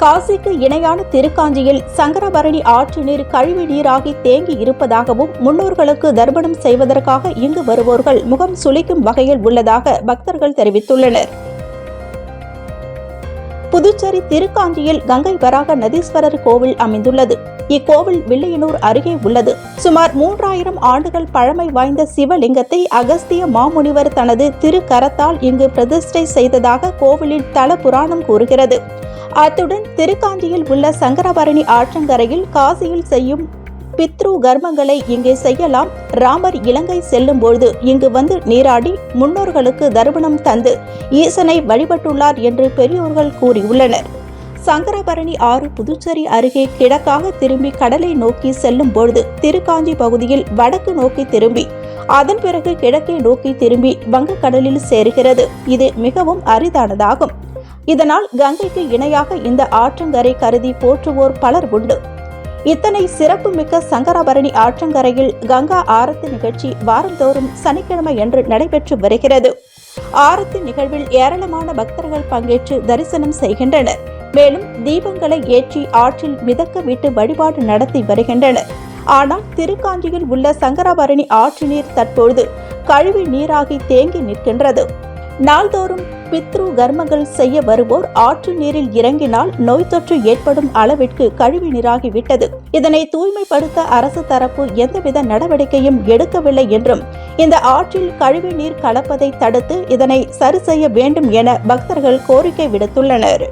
காசிக்கு இணையான திருக்காஞ்சியில் சங்கரபரணி ஆற்று நீர் கழிவு நீராகி தேங்கி இருப்பதாகவும் முன்னோர்களுக்கு தர்ப்பணம் செய்வதற்காக இங்கு வருவோர்கள் முகம் சுளிக்கும் வகையில் உள்ளதாக பக்தர்கள் தெரிவித்துள்ளனர். புதுச்சேரி திருக்காஞ்சியில் கங்கை வராக நதீஸ்வரர் கோவில் அமைந்துள்ளது. இக்கோவில் வில்லியனூர் அருகே உள்ளது. சுமார் 3000 ஆண்டுகள் பழமை வாய்ந்த சிவலிங்கத்தை அகஸ்திய மாமுனிவர் தனது திருக்கரத்தால் இங்கு பிரதிஷ்டை செய்ததாக கோவிலில் தல புராணம் கூறுகிறது. அத்துடன் திருக்காஞ்சியில் உள்ள சங்கரபரணி ஆற்றங்கரையில் காசியில் செய்யும் பித்ரு கர்மங்களை இங்கே செய்யலாம். ராமர் இலங்கை செல்லும் பொழுது இங்கு வந்து நீராடி முன்னோர்களுக்கு தர்ப்பணம் தந்து ஈசனை வழிபட்டுள்ளார் என்று பெரியோர்கள் கூறியுள்ளனர். சங்கரபரணி ஆறு புதுச்சேரி அருகே கிழக்காக திரும்பி கடலை நோக்கி செல்லும் பொழுது திருக்காஞ்சி பகுதியில் வடக்கு நோக்கி திரும்பி அதன் பிறகு கிழக்கே நோக்கி திரும்பி வங்கக்கடலில் சேர்கிறது. இது மிகவும் அரிதானதாகும். இதனால் கங்கைக்கு இணையாக இந்த ஆற்றங்கரை கருதி போற்றுவோர் பலர் உண்டு. இத்தனை சிறப்புமிக்க சங்கரபரணி ஆற்றங்கரையில் கங்கா ஆரத்தி நிகழ்ச்சி வாரந்தோறும் சனிக்கிழமை என்று நடைபெற்று வருகிறது. ஆரத்தி நிகழ்வில் ஏராளமான பக்தர்கள் பங்கேற்று தரிசனம் செய்கின்றனர். மேலும் தீபங்களை ஏற்றி ஆற்றில் மிதக்க விட்டு வழிபாடு நடத்தி வருகின்றனர். ஆனால் திருக்காஞ்சியில் உள்ள சங்கரபரணி ஆற்று நீர் தற்பொழுது கழிவு நீராகி தேங்கி நிற்கின்றது. நாள்தோறும் பித்ரு கர்மங்கள் செய்ய வருவோர் ஆற்று நீரில் இறங்கினால் நோய் தொற்று ஏற்படும் அளவிற்கு கழிவு நீராகிவிட்டது. இதனை தூய்மைப்படுத்த அரசு தரப்பு எந்தவித நடவடிக்கையும் எடுக்கவில்லை என்றும் இந்த ஆற்றில் கழிவு நீர் கலப்பதை தடுத்து இதனை சரி செய்ய வேண்டும் என பக்தர்கள் கோரிக்கை விடுத்துள்ளனர்.